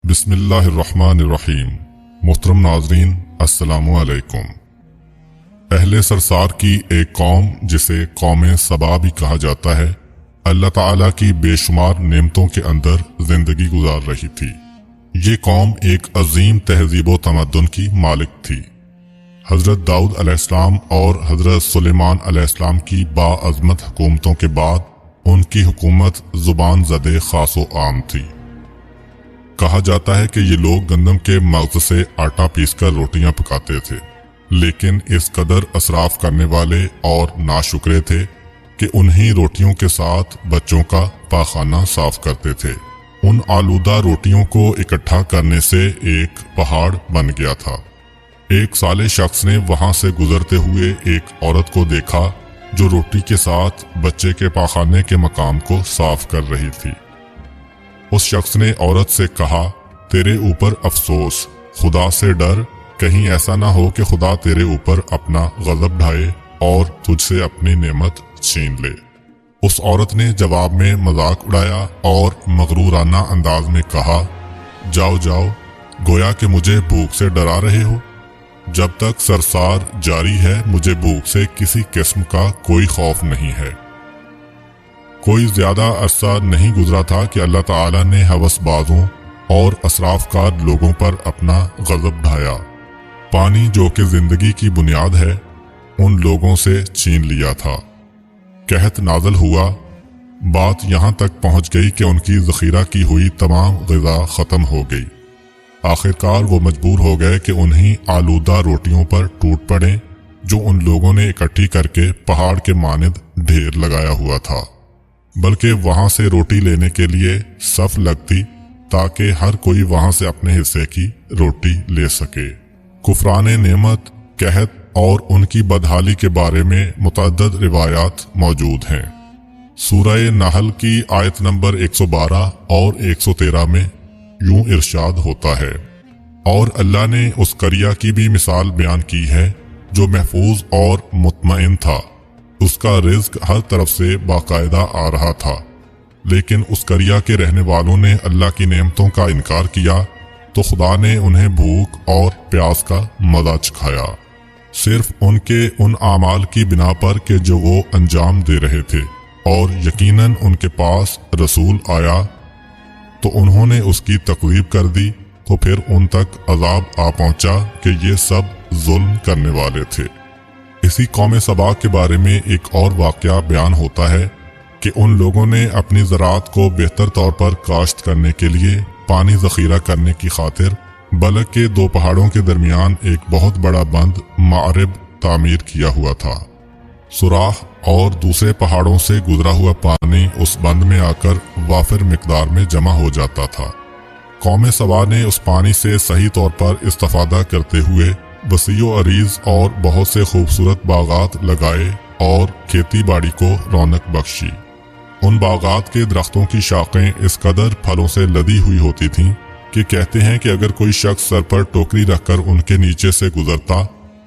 बिस्मिल्लाहिर्रहमानिर्रहीम। मोहतरम नाजरीन, अस्सलामु अलैकुम। अहले सरसार की एक कौम जिसे कौम सबा भी कहा जाता है, अल्लाह ताला की बेशुमार नेमतों के अंदर जिंदगी गुजार रही थी। ये कौम एक अजीम तहजीब तमद्दुन की मालिक थी। हजरत दाऊद अलैहिस्सलाम और हजरत सुलेमान अलैहिस्सलाम की बाअज़मत हुकूमतों के बाद उनकी हुकूमत जुबान ज़दे खासो आम थी। कहा जाता है कि ये लोग गंदम के मग़ज़ से आटा पीसकर रोटियां पकाते थे, लेकिन इस कदर असराफ करने वाले और नाशुक्रे थे कि उन्हीं रोटियों के साथ बच्चों का पाखाना साफ करते थे। उन आलूदा रोटियों को इकट्ठा करने से एक पहाड़ बन गया था। एक साले शख्स ने वहां से गुजरते हुए एक औरत को देखा जो रोटी के साथ बच्चे के पाखाने के मकाम को साफ कर रही थी। उस शख्स ने औरत से कहा, तेरे ऊपर अफसोस, खुदा से डर, कहीं ऐसा ना हो कि खुदा तेरे ऊपर अपना गजब ढाए और तुझसे अपनी नेमत छीन ले। उस औरत ने जवाब में मजाक उड़ाया और मगरूराना अंदाज में कहा, जाओ जाओ, गोया कि मुझे भूख से डरा रहे हो। जब तक सरसार जारी है मुझे भूख से किसी किस्म का कोई खौफ नहीं है। कोई ज्यादा अरसा नहीं गुजरा था कि अल्लाह ताला ने हवसबाजों और असराफकार लोगों पर अपना गजब ढाया। पानी जो कि जिंदगी की बुनियाद है, उन लोगों से छीन लिया था। कहत नाज़िल हुआ, बात यहाँ तक पहुँच गई कि उनकी ज़ख़ीरा की हुई तमाम ग़िज़ा ख़त्म हो गई। आखिरकार वो मजबूर हो गए कि उन्हीं आलूदा रोटियों पर टूट पड़े जो उन लोगों ने इकट्ठी करके पहाड़ के मानिंद ढेर लगाया हुआ था। बल्कि वहां से रोटी लेने के लिए सफ लगती ताकि हर कोई वहां से अपने हिस्से की रोटी ले सके। कुफराने नेमत, कहत और उनकी बदहाली के बारे में मुतअद्दिद रिवायात मौजूद हैं। सूरह नहल की आयत नंबर 112 और 113 में यूं इरशाद होता है, और अल्लाह ने उस करिया की भी मिसाल बयान की है जो महफूज और मुतमईन था। उसका रिज्क हर तरफ से बाकायदा आ रहा था, लेकिन उस करिया के रहने वालों ने अल्लाह की नेमतों का इनकार किया तो खुदा ने उन्हें भूख और प्यास का मजा चखाया, सिर्फ उनके उन आमाल की बिना पर कि जो वो अंजाम दे रहे थे। और यकीनन उनके पास रसूल आया तो उन्होंने उसकी तकज़ीब कर दी, तो फिर उन तक अजाब आ पहुंचा कि ये सब जुल्म करने वाले थे। इसी कौम सबा के बारे में एक और वाकया बयान होता है कि उन लोगों ने अपनी ज़राअत को बेहतर तौर पर काश्त करने के लिए पानी ज़ख़ीरा करने की खातिर बलक के दो पहाड़ों के दरमियान एक बहुत बड़ा बंद मारिब तामीर किया हुआ था। सुराह और दूसरे पहाड़ों से गुजरा हुआ पानी उस बंद में आकर वाफिर मिकदार में जमा हो जाता था। कौम सबा ने उस पानी से सही तौर पर इस्तेफादा करते हुए वसीओ अरीज और बहुत से खूबसूरत बागात लगाए और खेती बाड़ी को रौनक बख्शी। उन बागात के दरख्तों की शाखें इस कदर फलों से लदी हुई होती थीं कि कहते हैं कि अगर कोई शख्स सर पर टोकरी रखकर उनके नीचे से गुजरता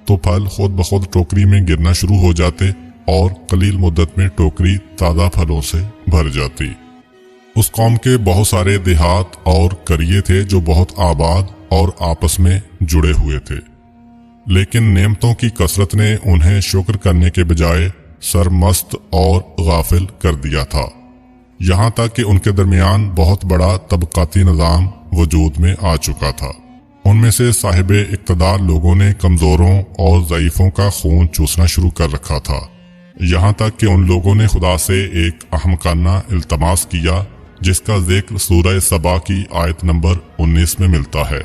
तो फल खुद ब खुद टोकरी में गिरना शुरू हो जाते और कलील मुद्दत में टोकरी ताज़ा फलों से भर जाती। उस कौम के बहुत सारे देहात और करिए थे जो बहुत आबाद और आपस में जुड़े हुए थे, लेकिन नेमतों की कसरत ने उन्हें शुक्र करने के बजाय सरमस्त और गाफिल कर दिया था। यहाँ तक कि उनके दरमियान बहुत बड़ा तबकाती निज़ाम वजूद में आ चुका था। उनमें से साहिबे इक़्तिदार लोगों ने कमजोरों और ज़ईफों का खून चूसना शुरू कर रखा था। यहाँ तक कि उन लोगों ने खुदा से एक अहमकाना इल्तमास किया जिसका जिक्र सूरह सबा की आयत नंबर 19 में मिलता है।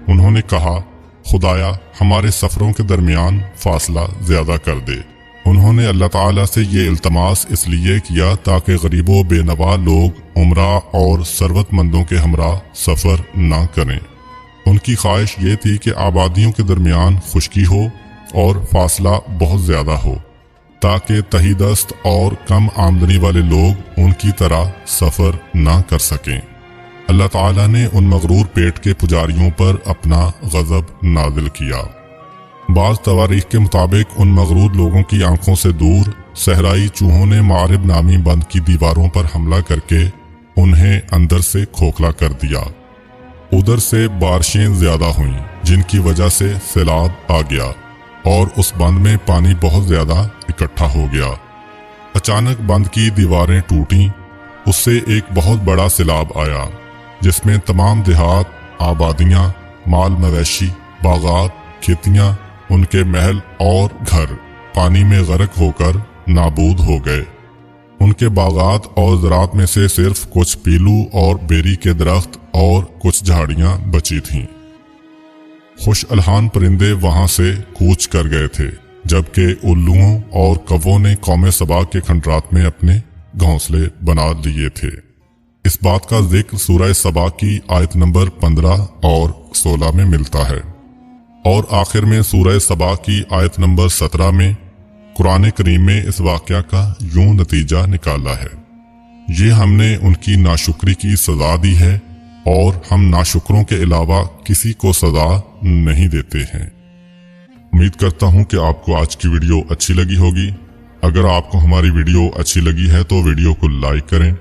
उन्होंने कहा, खुदाया हमारे सफरों के दरमियान फासला ज्यादा कर दे। उन्होंने अल्लाह ताला से ये इल्तमास इसलिए किया ताकि गरीबों बेनवा लोग उमरा और सरवतमंदों के हमरा सफर ना करें। उनकी ख्वाहिश ये थी कि आबादियों के दरमियान खुश्की हो और फासला बहुत ज्यादा हो ताकि तहीदस्त और कम आमदनी वाले लोग उनकी तरह सफर ना कर सकें। अल्लाह ताला ने उन मगरूर पेट के पुजारियों पर अपना गजब नाजिल किया। बाज़ तवारीख के मुताबिक उन मगरूर लोगों की आंखों से दूर सहराई चूहों ने मारिब नामी बंद की दीवारों पर हमला करके उन्हें अंदर से खोखला कर दिया। ادھر سے بارشیں زیادہ ہوئیں جن کی وجہ سے سیلاب آ گیا اور اس بند میں پانی بہت زیادہ اکٹھا ہو گیا۔ اچانک بند کی دیواریں ٹوٹیں، اس سے ایک بہت بڑا سیلاب آیا جس میں تمام دیہات، آبادیاں، مال مویشی، باغات، کھیتیاں، ان کے محل اور گھر پانی میں غرق ہو کر نابود ہو گئے۔ ان کے باغات اور زراعت میں سے صرف کچھ پیلو اور بیری کے درخت اور کچھ جھاڑیاں بچی تھیں۔ خوش الحان پرندے وہاں سے کوچ کر گئے تھے، جبکہ الوؤں اور کووں نے قوم سبا کے کھنڈرات میں اپنے گھونسلے بنا لیے تھے۔ اس بات کا ذکر سورہ سبا کی آیت نمبر 15 اور 16 میں ملتا ہے، اور آخر میں سورہ سبا کی آیت نمبر 17 میں قرآن کریم میں اس واقعہ کا یوں نتیجہ نکالا ہے: یہ ہم نے ان کی ناشکری کی سزا دی ہے اور ہم ناشکروں کے علاوہ کسی کو سزا نہیں دیتے ہیں۔ امید کرتا ہوں کہ آپ کو آج کی ویڈیو اچھی لگی ہوگی۔ اگر آپ کو ہماری ویڈیو اچھی لگی ہے تو ویڈیو کو لائک کریں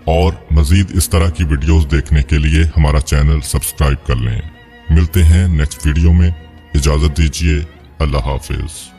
اور مزید اس طرح کی ویڈیوز دیکھنے کے لیے ہمارا چینل سبسکرائب کر لیں۔ ملتے ہیں نیکسٹ ویڈیو میں، اجازت دیجیے، اللہ حافظ۔